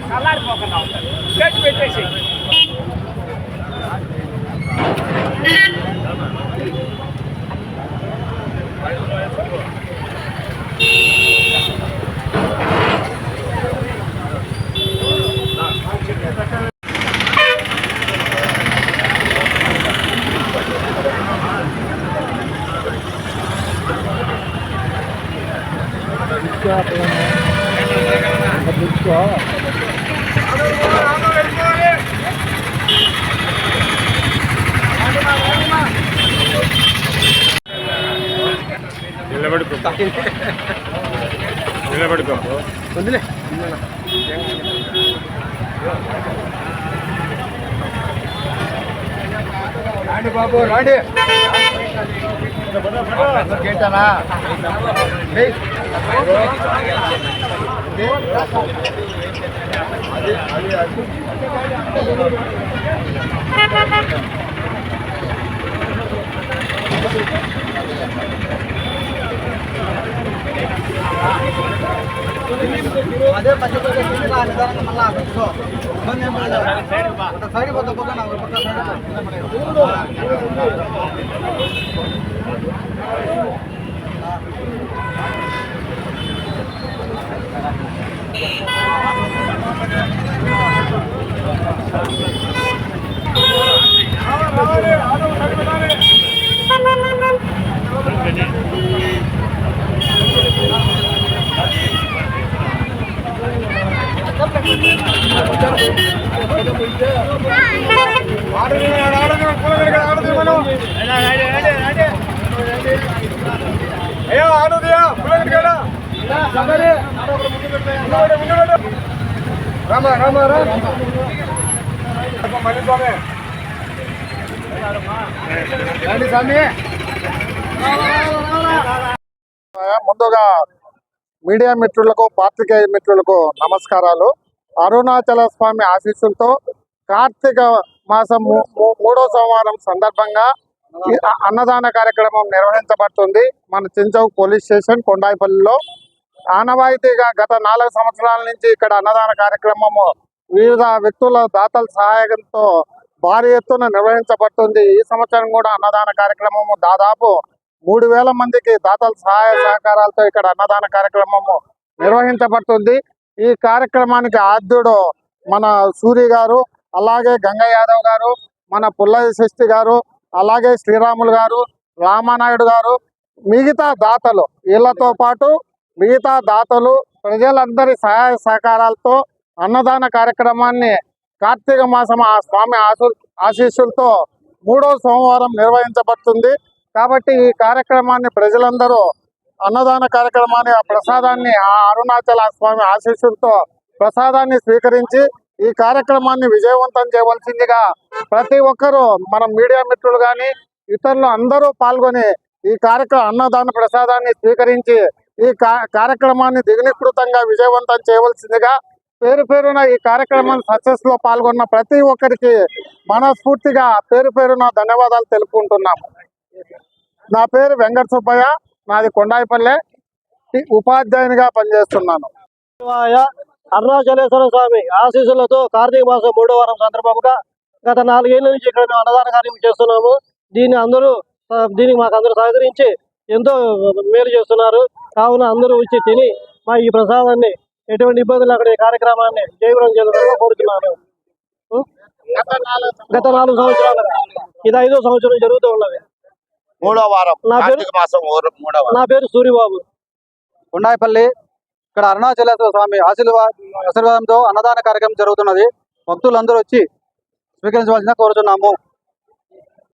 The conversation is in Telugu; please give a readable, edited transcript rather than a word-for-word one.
చల్లారిపోకుండా ఉంటారు గట్టి పెట్టేసి నిలబడుకో వదిలే రాండి బాబు రాండి కేటానా అదే పచ్చి నిదానంగా మళ్ళీ సైడ్ పోతా అయ్యో ఆడుదియా రామా రామా రా మళ్ళీ స్వామి రండి స్వామి. ముందుగా మీడియా మిత్రులకు పాత్రికేయ మిత్రులకు నమస్కారాలు. అరుణాచల స్వామి ఆశీస్సులతో కార్తీక మాసం 3వ సోమవారం సందర్భంగా అన్నదాన కార్యక్రమం నిర్వహించబడుతుంది. మన చించౌక్ పోలీస్ స్టేషన్ కొండాయిపల్లిలో ఆనవాయితీగా గత 4 సంవత్సరాల నుంచి ఇక్కడ అన్నదాన కార్యక్రమము వివిధ వ్యక్తుల దాతల సహాయంతో భారీ ఎత్తున నిర్వహించబడుతుంది. ఈ సంవత్సరం కూడా అన్నదాన కార్యక్రమము దాదాపు 3000 మందికి దాతల సహాయ సహకారాలతో ఇక్కడ అన్నదాన కార్యక్రమము నిర్వహించబడుతుంది. ఈ కార్యక్రమానికి ఆద్యుడు మన సూరి గారు, అలాగే గంగా యాదవ్ గారు, మన పుల్లయ్య శెట్టి గారు, అలాగే శ్రీరాములు గారు, రామానాయుడు గారు, మిగతా దాతలు వీళ్ళతో పాటు మిగతా దాతలు ప్రజలందరి సహాయ సహకారాలతో అన్నదాన కార్యక్రమాన్ని కార్తీక మాసం ఆ స్వామి ఆశీస్సులతో 3వ సోమవారం నిర్వహించబడుతుంది. కాబట్టి ఈ కార్యక్రమాన్ని ప్రజలందరూ అన్నదాన కార్యక్రమాన్ని ఆ ప్రసాదాన్ని ఆ అరుణాచల స్వామి ఆశీస్సులతో ప్రసాదాన్ని స్వీకరించి ఈ కార్యక్రమాన్ని విజయవంతం చేయవలసిందిగా ప్రతి ఒక్కరూ మన మీడియా మిత్రులు కానీ ఇతరులు అందరూ పాల్గొని ఈ అన్నదాన ప్రసాదాన్ని స్వీకరించి ఈ కార్యక్రమాన్ని దిగునీకృతంగా విజయవంతం చేయవలసిందిగా పేరున ఈ కార్యక్రమం సక్సెస్ లో పాల్గొన్న ప్రతి ఒక్కరికి మనస్ఫూర్తిగా పేరున ధన్యవాదాలు తెలుపుకుంటున్నాము. నా పేరు వెంకట సుబ్బయ్య, నాది కొండాయిపల్లె, ఉపాధ్యాయునిగా పనిచేస్తున్నాను. అరుణాచలేశ్వర స్వామి ఆశీస్సులతో కార్తీక మాసం 3వ వారం సందర్భంగా గత 4 ఏళ్ల నుంచి ఇక్కడ మేము అన్నదాన కార్యం చేస్తున్నాము. దీనికి మాకు అందరూ సహకరించి ఎంతో మేలు చేస్తున్నారు. కావున అందరూ వచ్చి తిని మా ఈ ప్రసాదాన్ని ఎటువంటి ఇబ్బందులు అక్కడ ఈ కార్యక్రమాన్ని జయప్రదం చేయాలని కోరుతున్నాను. గత 4 సంవత్సరాలుగా ఇది 5వ సంవత్సరం జరుగుతూ ఉన్నది. 3వ వారం నా పేరు సూరిబాబు, కొండాయిపల్లి. ఇక్కడ అరుణాచలేశ్వర స్వామి ఆశీర్వాదంతో అన్నదాన కార్యక్రమం జరుగుతున్నది. భక్తులందరూ వచ్చి స్వీకరించవలసిందిగా కోరుతున్నాము.